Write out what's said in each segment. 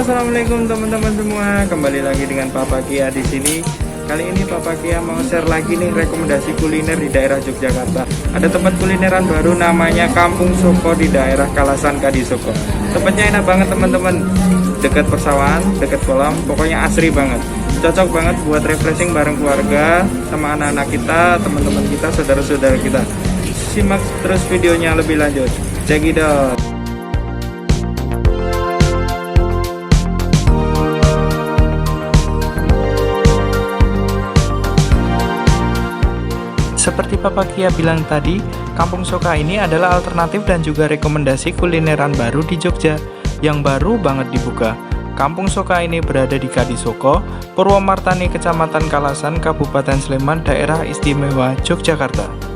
Assalamualaikum teman-teman semua. Kembali lagi dengan Papakia di sini. Kali ini Papakia mau share lagi nih rekomendasi kuliner di daerah Yogyakarta. Ada tempat kulineran baru namanya Kampoeng Soka di daerah Kalasan Kadisoko. Tempatnya enak banget teman-teman. Dekat persawahan, dekat kolam, pokoknya asri banget. Cocok banget buat refreshing bareng keluarga, sama anak-anak kita, teman-teman kita, saudara-saudara kita. Simak terus videonya lebih lanjut. Check it out. Seperti Papakia bilang tadi, Kampoeng Soka ini adalah alternatif dan juga rekomendasi kulineran baru di Jogja yang baru banget dibuka. Kampoeng Soka ini berada di Kadisoko, Purwomartani, Kecamatan Kalasan, Kabupaten Sleman, Daerah Istimewa Yogyakarta.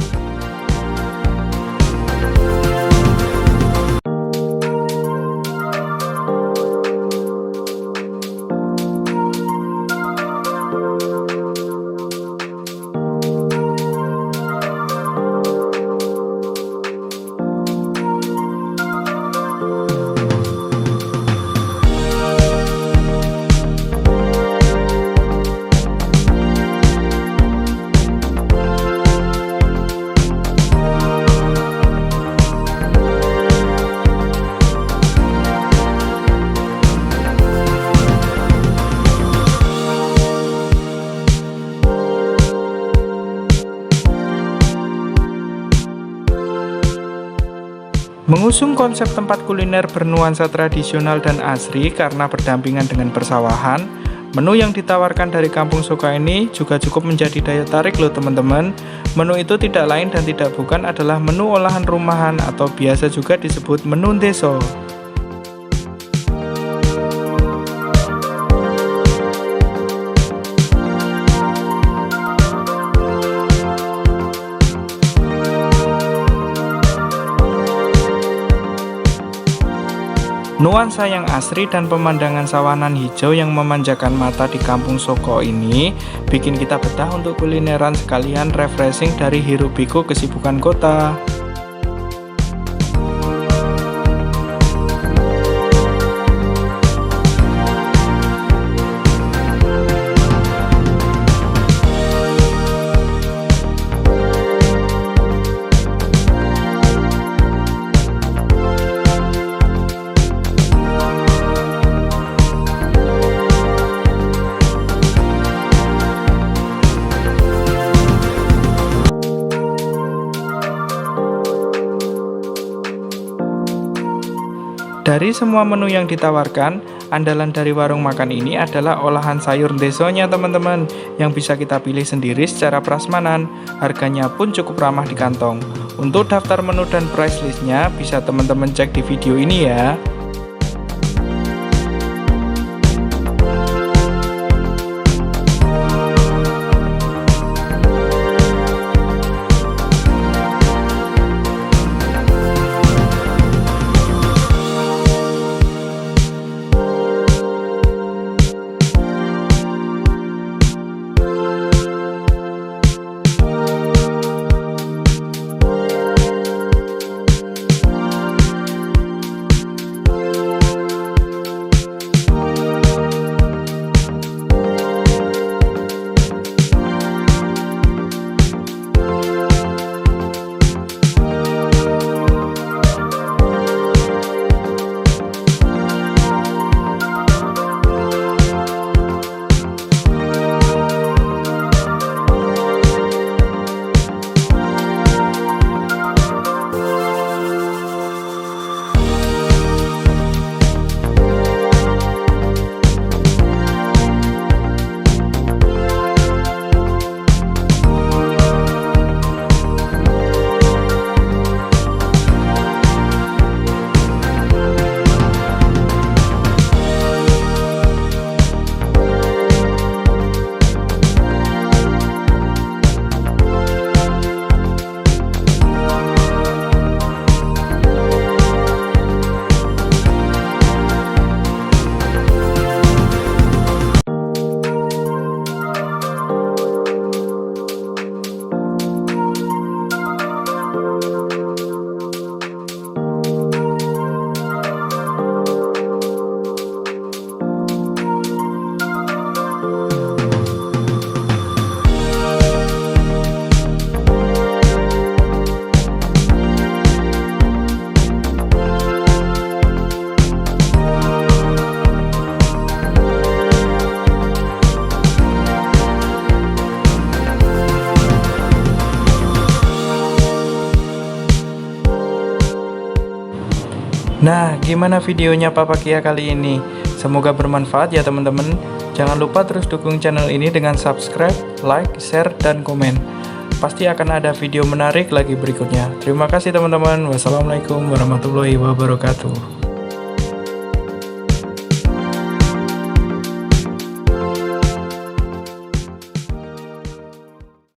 Mengusung konsep tempat kuliner bernuansa tradisional dan asri karena berdampingan dengan persawahan, menu yang ditawarkan dari Kampoeng Soka ini juga cukup menjadi daya tarik loh teman-teman. Menu itu tidak lain dan tidak bukan adalah menu olahan rumahan atau biasa juga disebut menu Ndeso. Nuansa yang asri dan pemandangan sawanan hijau yang memanjakan mata di Kampoeng Soka ini bikin kita betah untuk kulineran sekalian refreshing dari hiruk-pikuk kesibukan kota. Dari semua menu yang ditawarkan, andalan dari warung makan ini adalah olahan sayur Ndesonya teman-teman, yang bisa kita pilih sendiri secara prasmanan. Harganya pun cukup ramah di kantong. Untuk daftar menu dan price listnya bisa teman-teman cek di video ini ya. Nah, gimana videonya Papakia kali ini? Semoga bermanfaat ya teman-teman. Jangan lupa terus dukung channel ini dengan subscribe, like, share, dan komen. Pasti akan ada video menarik lagi berikutnya. Terima kasih teman-teman. Wassalamualaikum warahmatullahi wabarakatuh.